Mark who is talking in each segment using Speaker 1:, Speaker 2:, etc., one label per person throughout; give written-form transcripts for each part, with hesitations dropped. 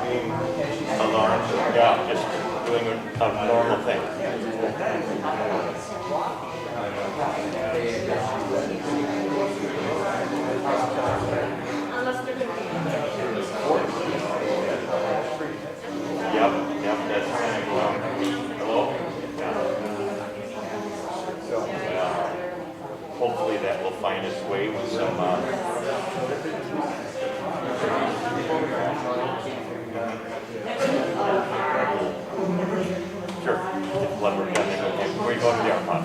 Speaker 1: alarms, yeah, just doing a normal thing. Yep, that's kind of, hello? Yeah. Hopefully that will find its way with some, sure, blood work done there. Okay. Where are you going to the Armand?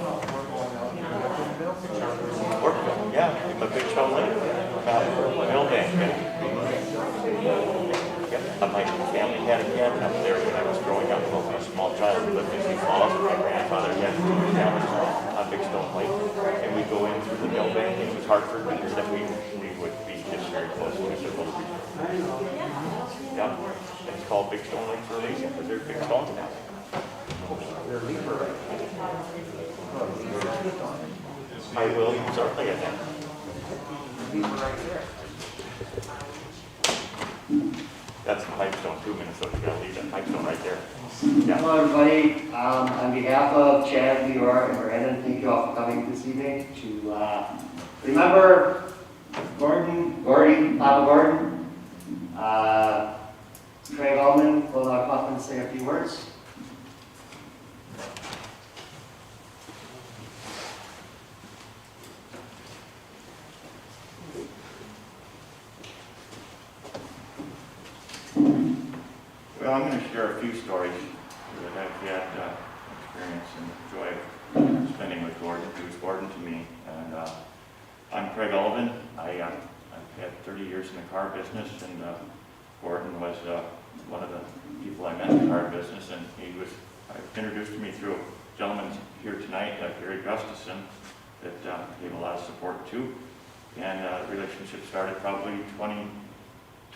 Speaker 1: Workville, yeah, a big stone lake. Millbank, yeah. My family had a cabin up there when I was growing up. Well, I was a small child. We lived in Sioux Falls. My grandfather had cabins on Big Stone Lake. And we'd go in through the Millbank, and it was Hartford, and that we would be just very close to each other. Yeah, it's called Big Stone Lake for a reason, because they're big stones now. I will certainly attend. That's the Pipestone, 2 Minnesota. You gotta leave that Pipestone right there. Yeah.
Speaker 2: Hello, everybody. On behalf of Chad, Leora, and Brandon, thank you all for coming this evening to remember Papa Gordon. Craig Allman will come up and say a few words.
Speaker 1: Well, I'm going to share a few stories that I've had experience and joy of spending with Gordon. He was Gordon to me. And I'm Craig Alvin. I've had 30 years in the car business, and Gordon was one of the people I met in the car business, and he was introduced to me through a gentleman here tonight, Gary Gustafson, that gave a lot of support to. And the relationship started probably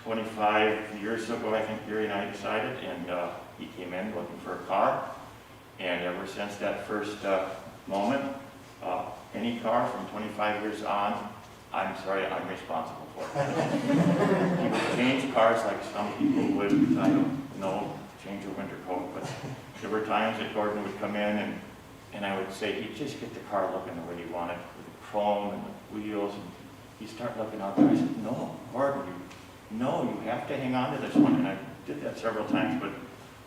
Speaker 1: 25 years ago, I think Gary and I decided, and he came in looking for a car. And ever since that first moment, any car from 25 years on, I'm responsible for it. He would change cars like some people would, I don't know, change a winter coat, but there were times that Gordon would come in and I would say, he'd just get the car looking the way he wanted, with the chrome and the wheels, and he'd start looking out there. I said, no, Gordon, you have to hang on to this one. And I did that several times, but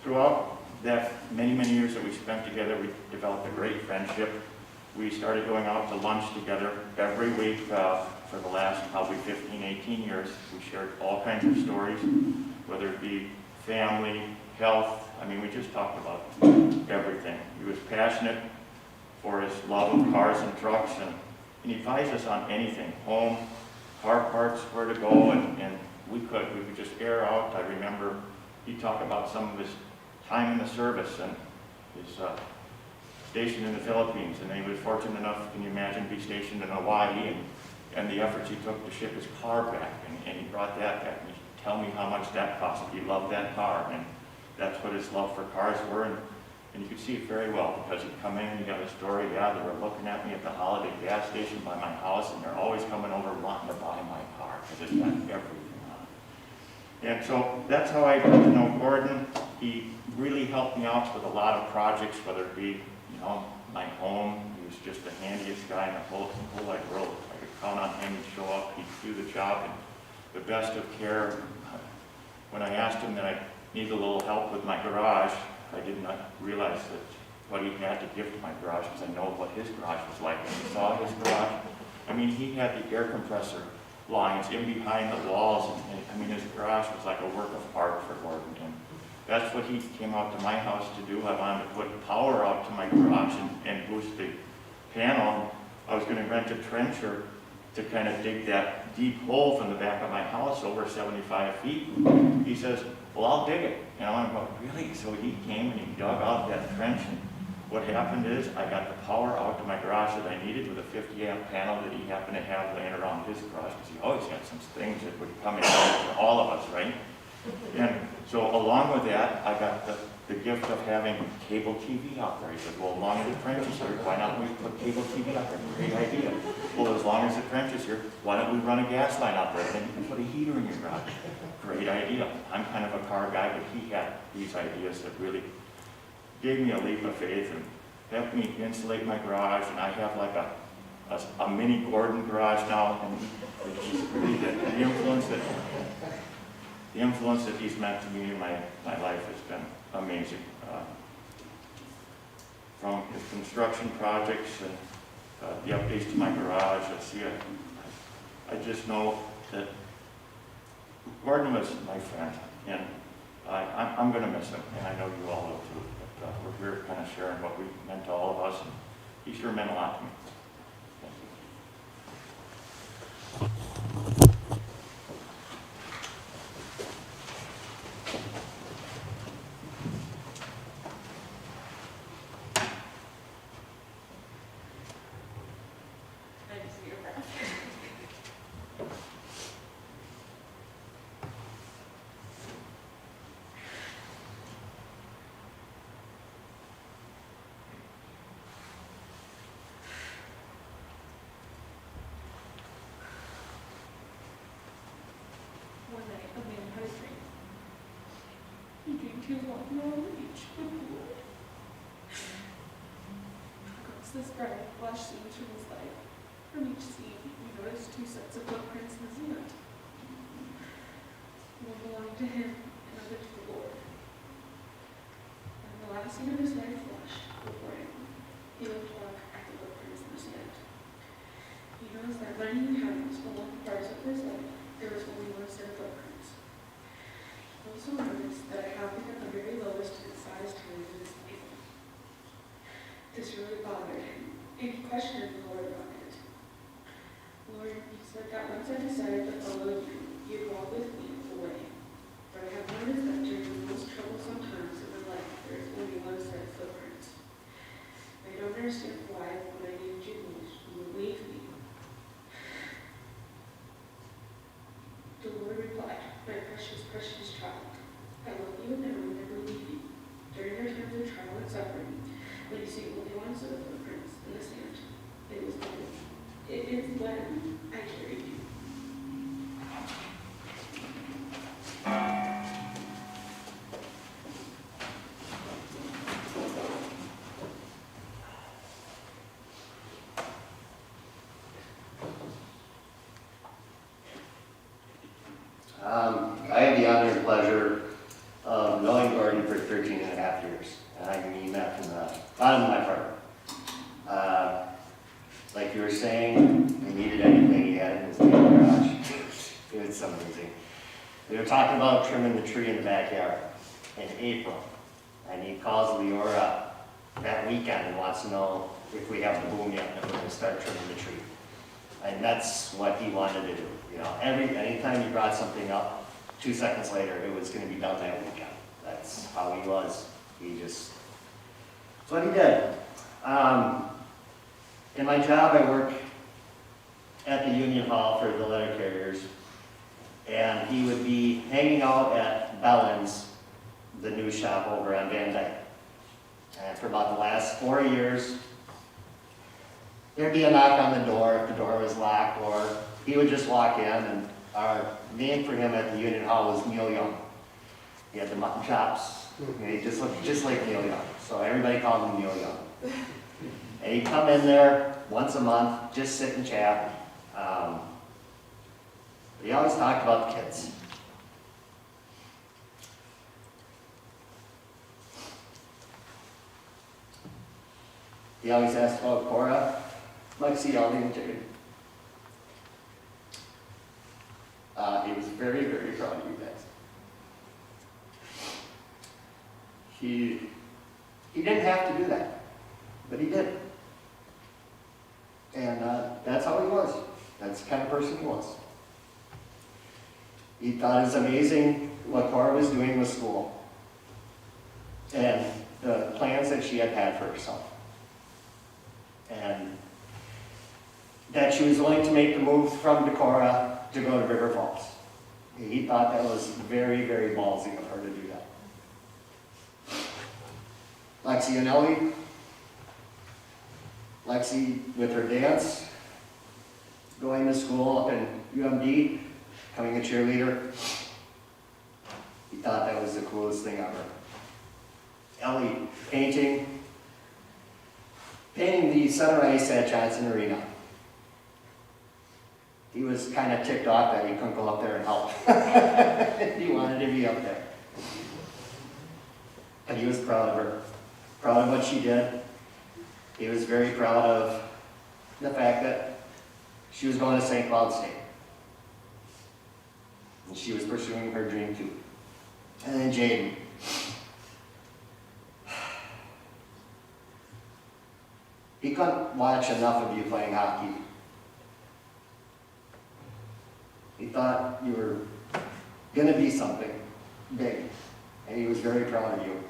Speaker 1: throughout that many years that we spent together, we developed a great friendship. We started going out to lunch together every week for the last probably 15, 18 years. We shared all kinds of stories, whether it be family, health. I mean, we just talked about everything. He was passionate for his love of cars and trucks, and he advised us on anything, home, car parts, where to go, and we could just air out. I remember he talked about some of his time in the service and his station in the Philippines, and then he was fortunate enough, can you imagine, to be stationed in Hawaii, and the efforts he took to ship his car back, and he brought that back, and he tell me how much that cost. He loved that car, and that's what his love for cars were, and you could see it very well, because he'd come in and he got a story, yeah, they were looking at me at the Holiday gas station by my house, and they're always coming over wanting to buy my car, because it's got everything on it. And so that's how I got to know Gordon. He really helped me out with a lot of projects, whether it be, my home. He was just the handiest guy in the whole wide world. I could count on him. He'd show up, he'd do the job, and the best of care. When I asked him that I needed a little help with my garage, I did not realize that what he had to give to my garage, because I know what his garage was like. When he saw his garage, I mean, he had the air compressor lines in behind the walls, and I mean, his garage was like a work of art for Gordon. And that's what he came out to my house to do. I wanted to put power out to my garage and boost the panel. I was going to rent a trencher to kind of dig that deep hole from the back of my house over 75 feet. He says, well, I'll dig it. And I'm going, really? So he came and he dug out that trench, and what happened is I got the power out to my garage that I needed with a 50 amp panel that he happened to have laying around his garage, because he always had some things that would come in for all of us, right? And so along with that, I got the gift of having cable TV out there. He said, well, along with the trenches here, why not we put cable TV out there? Great idea. well, as long as the trench is here, why don't we run a gas line out there, then you can put a heater in your garage. Great idea. I'm kind of a car guy, but he had these ideas that really gave me a leap of faith and helped me insulate my garage, and I have like a mini Gordon garage now, and it's really the influence that he's meant to me in my life has been amazing. From his construction projects and the updates to my garage, I just know that Gordon was my friend, and I'm going to miss him, and I know you all will too. But we're here kind of sharing what we meant to all of us, and he sure meant a lot to me. Thank you.
Speaker 3: One night, a man had a dream. He dreamed he was walking on the beach with the Lord. Across the sky, flash scenes from his life. From each scene, we noticed two sets of footprints in the sand. One belonged to him, another to the Lord. And the last scene of his life flashed before him. He looked back at the footprints in the sand. He knows that when he encounters along the parts of his life, there was only one set of footprints. He also noticed that I have become the very lowest in size time in this life. This really bothered him, and he questioned the Lord about it. Lord, he said that once I decided to follow you, you'd walk with me the way. But I have noticed that during the most troublesome times in my life, there is only one set of footprints. I don't understand why, when I needed you most, you would leave me. The Lord replied, my precious, precious child, I love you and I will never leave you. During your times of trial and suffering, when you see only one set of footprints in the sand, it is when I carried you.
Speaker 2: I have the honor and pleasure of knowing Gordon for 13 and a half years. And I mean that from the bottom of my heart. Like you were saying, he needed anything he had in his damn garage. It was amazing. We were talking about trimming the tree in the backyard in April. And he calls Leora that weekend and wants to know if we have the boom yet and if we're going to start trimming the tree. And that's what he wanted to do. You know, anytime he brought something up, 2 seconds later, it was going to be done that weekend. That's how he was. That's what he did. In my job, I work at the Union Hall for the letter carriers, and he would be hanging out at Bellin's, the new shop over on Van Dyke. And for about the last 4 years, there'd be a knock on the door if the door was locked, or he would just walk in, and our name for him at the Union Hall was Neil Young. He had the mutton chops. He just looked just like Neil Young, so everybody called him Neil Young. And he'd come in there once a month, just sit and chat. But he always talked about the kids. He always asked about Cora, Lexi, Alden, and Jared. He was very, very proud of you guys. He didn't have to do that, but he did. And that's how he was. That's the kind of person he was. He thought it was amazing what Cora was doing with school and the plans that she had for herself. And that she was willing to make the move from Decorah to go to River Falls. He thought that was very, very ballsy of her to do that. Lexi and Ellie. Lexi with her dance. going to school up in UMD, becoming a cheerleader. He thought that was the coolest thing ever. Ellie, painting the center ice at Johnson Arena. He was kind of ticked off that he couldn't go up there and help. He wanted to be up there. And he was proud of her, proud of what she did. He was very proud of the fact that she was going to St. Cloud State. And she was pursuing her dream too. And then Jaden. He couldn't watch enough of you playing hockey. He thought you were going to be something big, and he was very proud of you.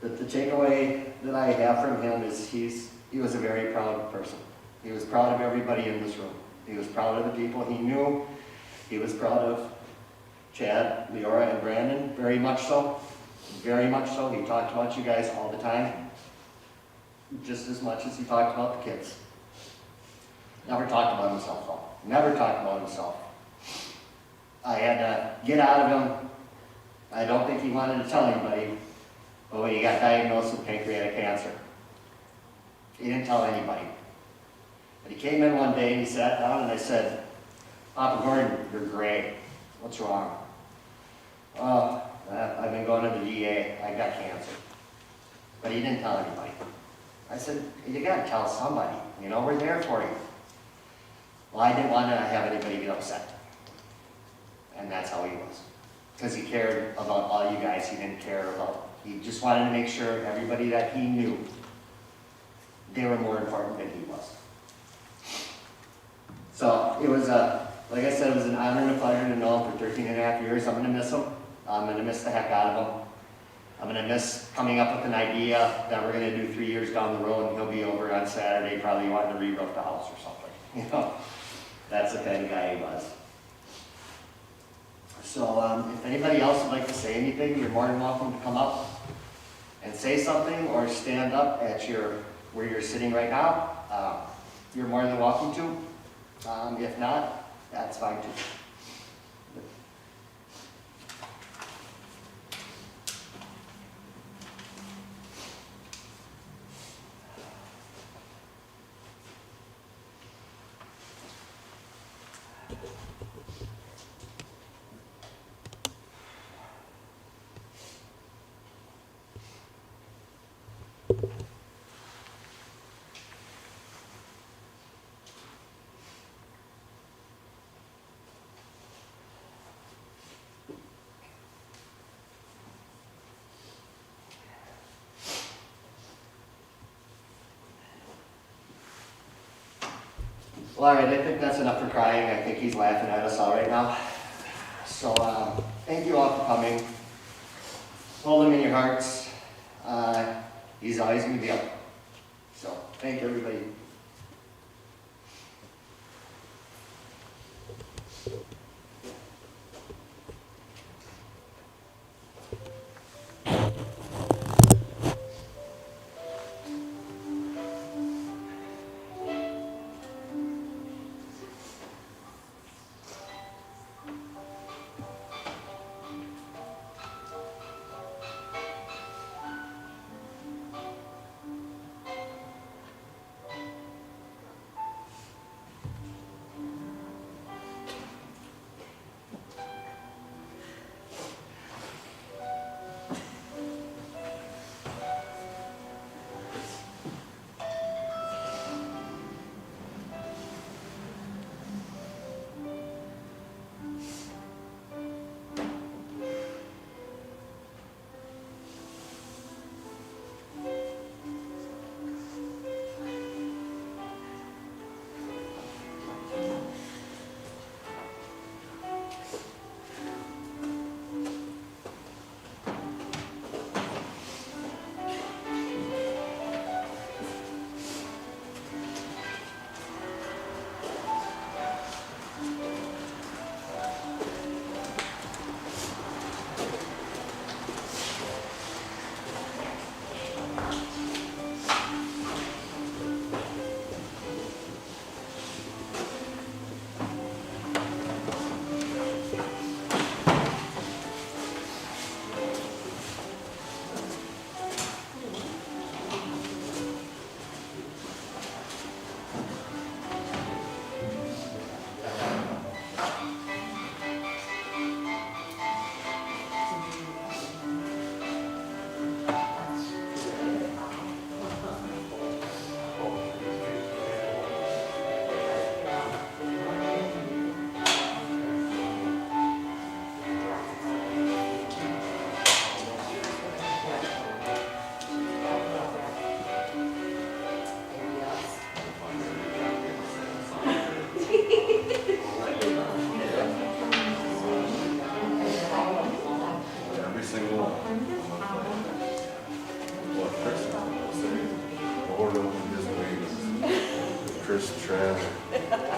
Speaker 2: But the takeaway that I have from him is he was a very proud person. He was proud of everybody in this room. He was proud of the people he knew. He was proud of Chad, Leora, and Brandon, very much so. Very much so. He talked about you guys all the time, just as much as he talked about the kids. Never talked about himself, though. Never talked about himself. I had to get out of him. I don't think he wanted to tell anybody, but when he got diagnosed with pancreatic cancer, he didn't tell anybody. But he came in one day and he sat down and I said, Papa Gordon, you're gray. What's wrong? Oh, I've been going to the VA. I got cancer. But he didn't tell anybody. I said, you gotta tell somebody. You know, we're there for you. Well, I didn't want to have anybody get upset. And that's how he was. Because he cared about all you guys. He didn't care about, he just wanted to make sure everybody that he knew, they were more important than he was. So it was, like I said, it was an honor and a pleasure to know him for 13 and a half years. I'm going to miss him. I'm going to miss the heck out of him. I'm going to miss coming up with an idea that we're going to do 3 years down the road and he'll be over on Saturday probably wanting to re-roof the house or something. You know, that's the kind of guy he was. So if anybody else would like to say anything, you're more than welcome to come up and say something or stand up at where you're sitting right now. You're more than welcome to. If not, that's fine too. Well, all right, I think that's enough for crying. I think he's laughing at us all right now. So thank you all for coming. Hold him in your hearts. He's always going to be up. So thank you, everybody.
Speaker 4: First trend.